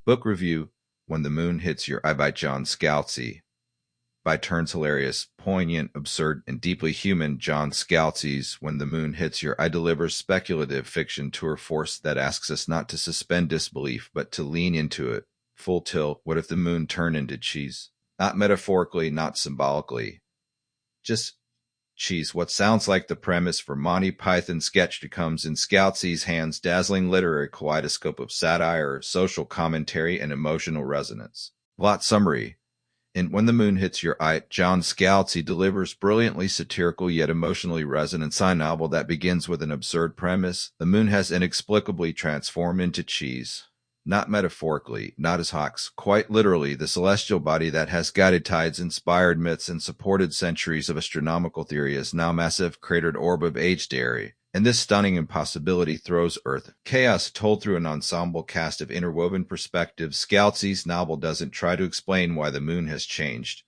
Book review: When the Moon Hits Your Eye by John Scalzi. By turns hilarious, poignant, absurd, and deeply human, John Scalzi's When the Moon Hits Your Eye delivers speculative fiction tour force that asks us not to suspend disbelief, but to lean into it. Full tilt, what if the moon turned into cheese? Not metaphorically, not symbolically. Just cheese. What sounds like the premise for Monty Python sketch becomes, in Scalzi's hands, dazzling literary kaleidoscope of satire, social commentary, and emotional resonance. Plot summary. In When the Moon Hits Your Eye, John Scalzi delivers brilliantly satirical yet emotionally resonant sci novel that begins with an absurd premise. The moon has inexplicably transformed into cheese. Not metaphorically, not as Hawks, quite literally, the celestial body that has guided tides, inspired myths, and supported centuries of astronomical theory is now massive cratered orb of aged dairy. And this stunning impossibility throws Earth chaos told through an ensemble cast of interwoven perspectives. Scalzi's novel doesn't try to explain why the moon has changed.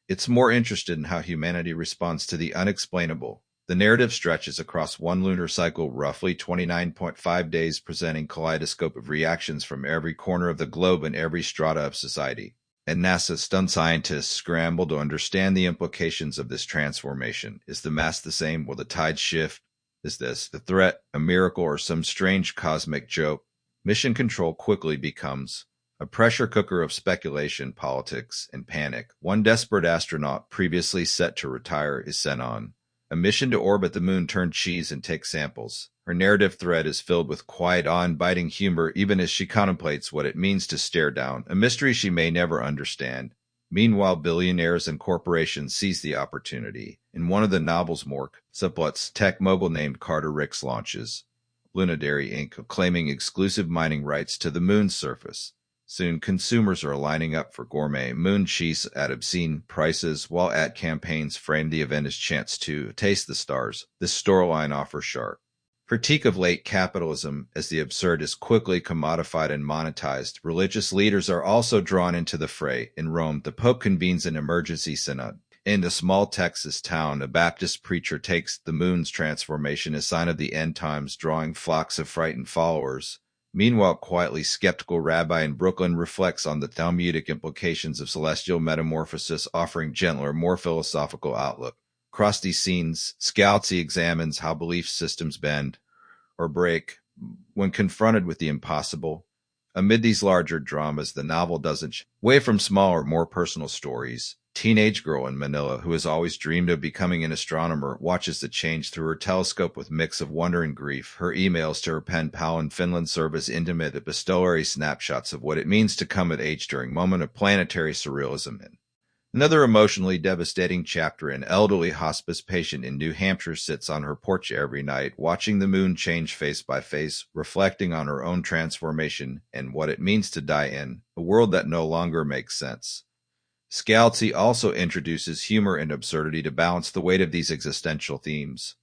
It's more interested in how humanity responds to the unexplainable. The narrative stretches across one lunar cycle, roughly 29.5 days, presenting a kaleidoscope of reactions from every corner of the globe and every strata of society. And NASA's stunned scientists scramble to understand the implications of this transformation. Is the mass the same? Will the tides shift? Is this the threat, a miracle, or some strange cosmic joke? Mission Control quickly becomes a pressure cooker of speculation, politics, and panic. One desperate astronaut, previously set to retire, is sent on a mission to orbit the moon, turn cheese, and take samples. Her narrative thread is filled with quiet, awe-inviting humor, even as she contemplates what it means to stare down a mystery she may never understand. Meanwhile, billionaires and corporations seize the opportunity. In one of the novel's more subplots, tech mogul named Carter Ricks launches Lunadary Inc., claiming exclusive mining rights to the moon's surface. Soon, consumers are lining up for gourmet moon cheese at obscene prices, while ad campaigns frame the event as chance to taste the stars. This storyline offers sharp critique of late capitalism as the absurd is quickly commodified and monetized. Religious leaders are also drawn into the fray. In Rome, the Pope convenes an emergency synod. In a small Texas town, a Baptist preacher takes the moon's transformation as sign of the end times, drawing flocks of frightened followers. Meanwhile, quietly skeptical rabbi in Brooklyn reflects on the Talmudic implications of celestial metamorphosis, offering gentler, more philosophical outlook. Across these scenes, Scalzi examines how belief systems bend or break when confronted with the impossible. Amid these larger dramas, the novel doesn't shy away from smaller, more personal stories. Teenage girl in Manila, who has always dreamed of becoming an astronomer, watches the change through her telescope with mix of wonder and grief. Her emails to her pen pal in Finland serve as intimate epistolary snapshots of what it means to come of age during a moment of planetary surrealism. Another emotionally devastating chapter: an elderly hospice patient in New Hampshire sits on her porch every night, watching the moon change face by face, reflecting on her own transformation and what it means to die in a world that no longer makes sense. Scalzi also introduces humor and absurdity to balance the weight of these existential themes.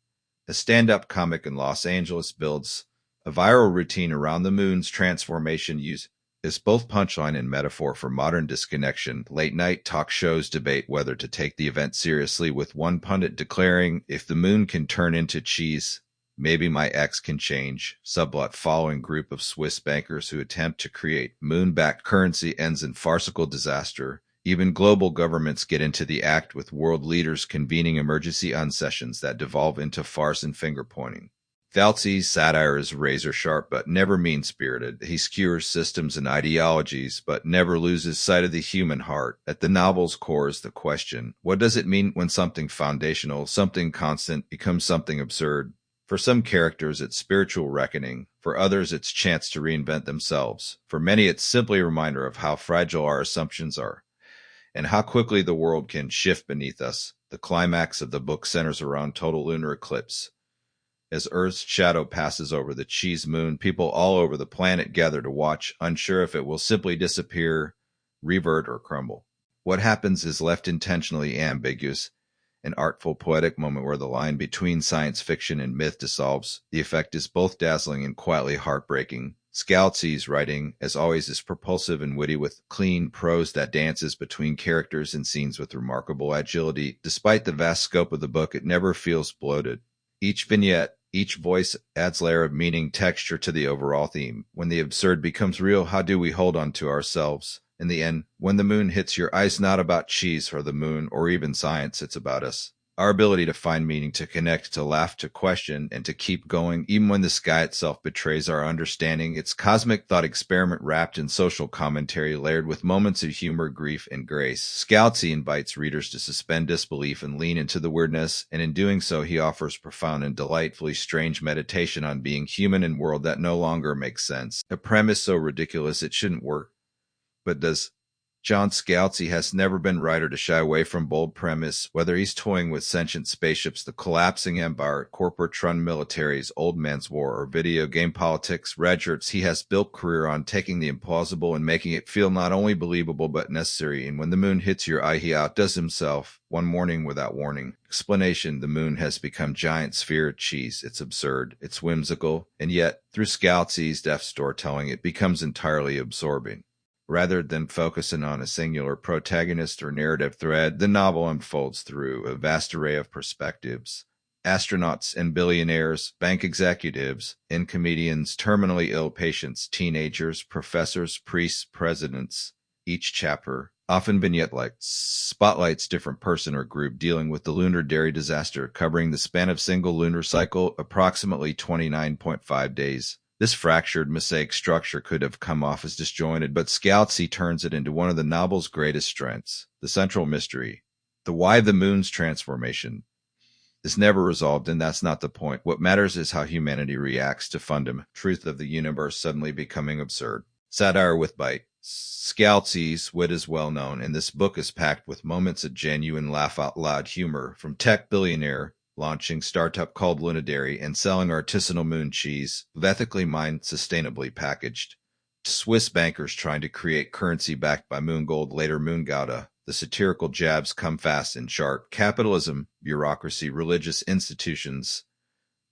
A stand-up comic in Los Angeles builds a viral routine around the moon's transformation use is both punchline and metaphor for modern disconnection. Late-night talk shows debate whether to take the event seriously, with one pundit declaring, "If the moon can turn into cheese, maybe my ex can change." Subplot: following group of Swiss bankers who attempt to create moon-backed currency ends in farcical disaster. Even global governments get into the act, with world leaders convening emergency unsessions that devolve into farce and finger-pointing. Scalzi's satire is razor-sharp but never mean-spirited. He skewers systems and ideologies but never loses sight of the human heart. At the novel's core is the question: what does it mean when something foundational, something constant, becomes something absurd? For some characters, it's spiritual reckoning. For others, it's chance to reinvent themselves. For many, it's simply a reminder of how fragile our assumptions are and how quickly the world can shift beneath us. The climax of the book centers around total lunar eclipse. As Earth's shadow passes over the cheese moon, people all over the planet gather to watch, unsure if it will simply disappear, revert, or crumble. What happens is left intentionally ambiguous, an artful, poetic moment where the line between science fiction and myth dissolves. The effect is both dazzling and quietly heartbreaking. Scalzi's writing, as always, is propulsive and witty, with clean prose that dances between characters and scenes with remarkable agility. Despite the vast scope of the book, it never feels bloated. Each vignette Each voice adds layer of meaning, texture to the overall theme. When the absurd becomes real, how do we hold on to ourselves? In the end, when the moon hits your eyes, not about cheese or the moon or even science, it's about us. Our ability to find meaning, to connect, to laugh, to question, and to keep going, even when the sky itself betrays our understanding. It's cosmic thought experiment wrapped in social commentary, layered with moments of humor, grief, and grace. Scalzi invites readers to suspend disbelief and lean into the weirdness, and in doing so, he offers profound and delightfully strange meditation on being human in a world that no longer makes sense. A premise so ridiculous it shouldn't work. But does John Scalzi has never been a writer to shy away from bold premise, whether he's toying with sentient spaceships, the collapsing empire, corporate run militaries, old man's war, or video game politics. Redshirts, he has built career on taking the implausible and making it feel not only believable but necessary. And when the moon hits your eye, he outdoes himself. One morning without warning. Explanation: the moon has become giant sphere of cheese. It's absurd, it's whimsical, and yet, through Scalzi's deft storytelling, it becomes entirely absorbing. Rather than focusing on a singular protagonist or narrative thread, the novel unfolds through a vast array of perspectives. Astronauts and billionaires, bank executives and comedians, terminally ill patients, teenagers, professors, priests, presidents. Each chapter, often vignette-like, spotlights different person or group dealing with the lunar dairy disaster, covering the span of single lunar cycle, approximately 29.5 days. This fractured, mosaic structure could have come off as disjointed, but Scalzi turns it into one of the novel's greatest strengths. The central mystery, the why of the moon's transformation, is never resolved, and that's not the point. What matters is how humanity reacts to fundamental truth of the universe suddenly becoming absurd. Satire with bite. Scalzi's wit is well known, and this book is packed with moments of genuine laugh-out-loud humor, from tech billionaire launching startup called Lunadairy and selling artisanal moon cheese, ethically mined, sustainably packaged, to Swiss bankers trying to create currency backed by moon gold, later moon gouda. The satirical jabs come fast and sharp. Capitalism, bureaucracy, religious institutions,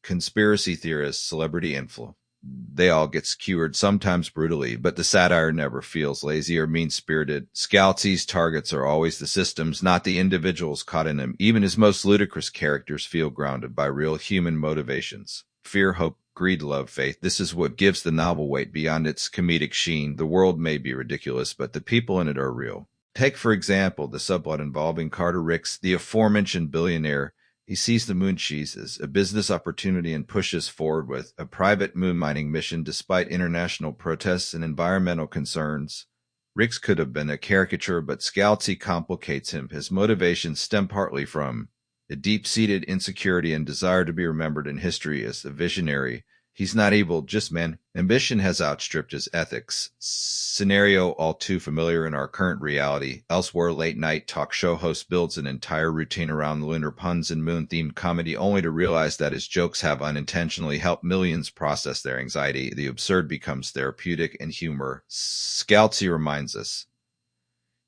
conspiracy theorists, celebrity influence. They all get skewered, sometimes brutally, but the satire never feels lazy or mean-spirited. Scalzi's targets are always the systems, not the individuals caught in them. Even his most ludicrous characters feel grounded by real human motivations. Fear, hope, greed, love, faith. This is what gives the novel weight beyond its comedic sheen. The world may be ridiculous, but the people in it are real. Take, for example, the subplot involving Carter Ricks, the aforementioned billionaire. He sees the moon cheese as a business opportunity and pushes forward with a private moon mining mission despite international protests and environmental concerns. Ricks could have been a caricature, but Scalzi complicates him. His motivations stem partly from a deep-seated insecurity and desire to be remembered in history as a visionary. He's not evil, just man. Ambition has outstripped his ethics. Scenario all too familiar in our current reality. Elsewhere, late-night talk show host builds an entire routine around lunar puns and moon-themed comedy, only to realize that his jokes have unintentionally helped millions process their anxiety. The absurd becomes therapeutic, and humor, Scalzi reminds us,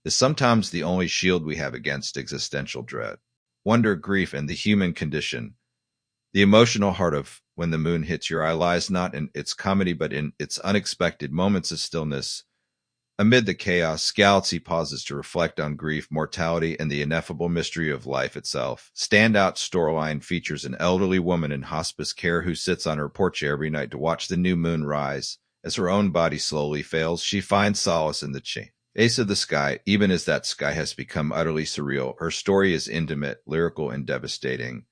is sometimes the only shield we have against existential dread. Wonder, grief, and the human condition. The emotional heart of When the Moon Hits Your Eye lies not in its comedy but in its unexpected moments of stillness. Amid the chaos, Scalzi pauses to reflect on grief, mortality, and the ineffable mystery of life itself. Standout storyline features an elderly woman in hospice care who sits on her porch every night to watch the new moon rise. As her own body slowly fails, she finds solace in the face of the sky, even as that sky has become utterly surreal. Her story is intimate, lyrical, and devastating,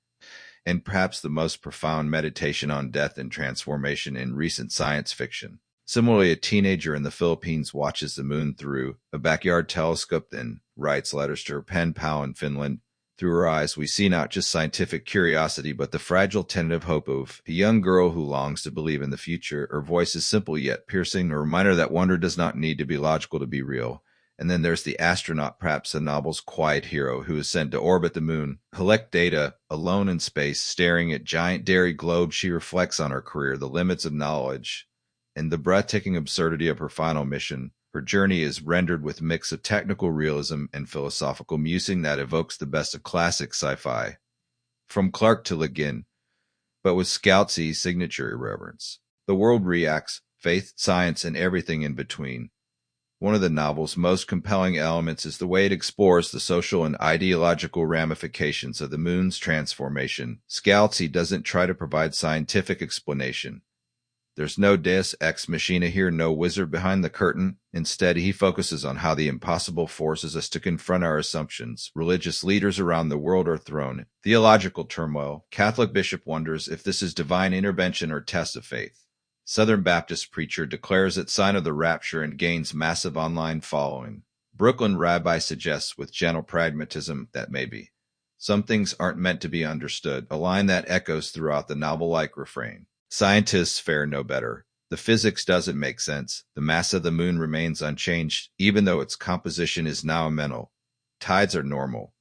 and perhaps the most profound meditation on death and transformation in recent science fiction. Similarly, a teenager in the Philippines watches the moon through a backyard telescope, then writes letters to her pen pal in Finland. Through her eyes, we see not just scientific curiosity, but the fragile, tentative hope of a young girl who longs to believe in the future. Her voice is simple yet piercing, a reminder that wonder does not need to be logical to be real. And then there's the astronaut, perhaps the novel's quiet hero, who is sent to orbit the moon, collect data, alone in space, staring at giant dairy globes. She reflects on her career, the limits of knowledge, and the breathtaking absurdity of her final mission. Her journey is rendered with a mix of technical realism and philosophical musing that evokes the best of classic sci-fi, from Clarke to Le Guin, but with Scalzi's signature irreverence. The world reacts, faith, science, and everything in between. One of the novel's most compelling elements is the way it explores the social and ideological ramifications of the moon's transformation. Scalzi doesn't try to provide scientific explanation. There's no deus ex machina here, no wizard behind the curtain. Instead, he focuses on how the impossible forces us to confront our assumptions. Religious leaders around the world are thrown. Theological turmoil. Catholic bishop wonders if this is divine intervention or test of faith. Southern Baptist preacher declares it sign of the rapture and gains massive online following. Brooklyn rabbi suggests with gentle pragmatism that maybe some things aren't meant to be understood, a line that echoes throughout the novel-like refrain. Scientists fare no better. The physics doesn't make sense. The mass of the moon remains unchanged, even though its composition is now mental. Tides are normal.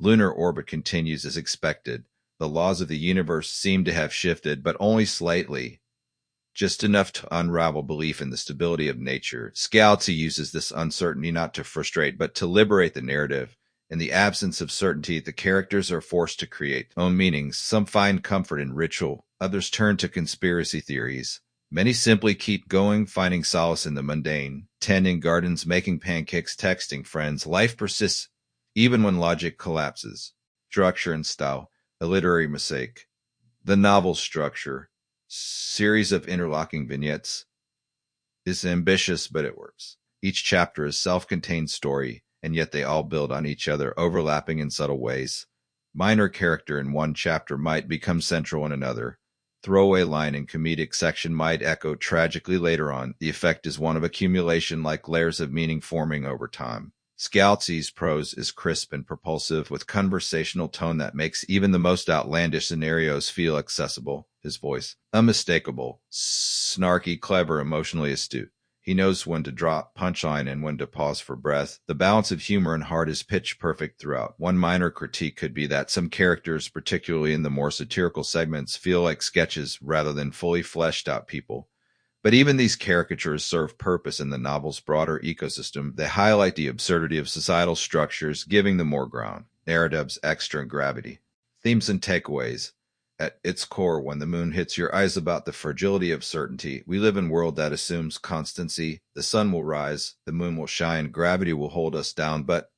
Lunar orbit continues as expected. The laws of the universe seem to have shifted, but only slightly. Just enough to unravel belief in the stability of nature. Scalzi uses this uncertainty not to frustrate, but to liberate the narrative. In the absence of certainty, the characters are forced to create own meanings. Some find comfort in ritual, others turn to conspiracy theories. Many simply keep going, finding solace in the mundane. Tending gardens, making pancakes, texting friends. Life persists, even when logic collapses. Structure and style, a literary mistake. The novel's structure, series of interlocking vignettes, is ambitious, but it works. Each chapter is a self-contained story, and yet they all build on each other, overlapping in subtle ways. Minor character in one chapter might become central in another. Throwaway line in comedic section might echo tragically later on. The effect is one of accumulation, like layers of meaning forming over time. Scalzi's prose is crisp and propulsive, with conversational tone that makes even the most outlandish scenarios feel accessible. His voice, unmistakable, snarky, clever, emotionally astute. He knows when to drop punchline and when to pause for breath. The balance of humor and heart is pitch perfect throughout. One minor critique could be that some characters, particularly in the more satirical segments, feel like sketches rather than fully fleshed out people. But even these caricatures serve purpose in the novel's broader ecosystem. They highlight the absurdity of societal structures, giving them more ground. Narratives, extra gravity. Themes and takeaways. At its core, when the moon hits your eyes about the fragility of certainty, we live in a world that assumes constancy. The sun will rise, the moon will shine, gravity will hold us down, but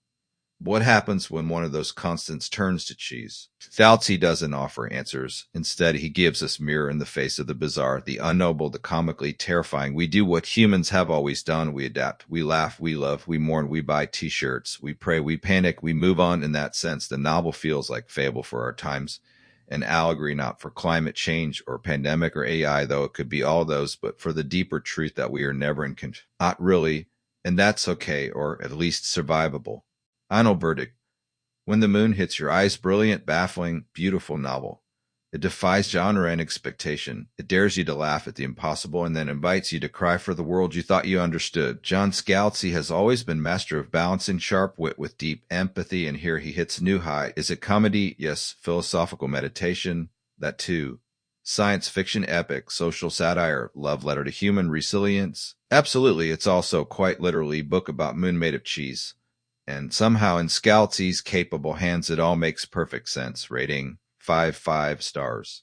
what happens when one of those constants turns to cheese? Scalzi doesn't offer answers. Instead, he gives us mirror in the face of the bizarre, the unknowable, the comically terrifying. We do what humans have always done. We adapt. We laugh. We love. We mourn. We buy t-shirts. We pray. We panic. We move on. In that sense, the novel feels like fable for our times. An allegory not for climate change or pandemic or AI, though it could be all those, but for the deeper truth that we are never in control. Not really, and that's okay, or at least survivable. Final verdict. When the Moon Hits Your Eyes, brilliant, baffling, beautiful novel. It defies genre and expectation. It dares you to laugh at the impossible and then invites you to cry for the world you thought you understood. John Scalzi has always been master of balancing sharp wit with deep empathy, and here he hits a new high. Is it comedy? Yes. Philosophical meditation? That too. Science fiction epic, social satire, love letter to human resilience? Absolutely. It's also quite literally a book about moon made of cheese. And somehow in Scalzi's capable hands it all makes perfect sense. Rating 5 stars.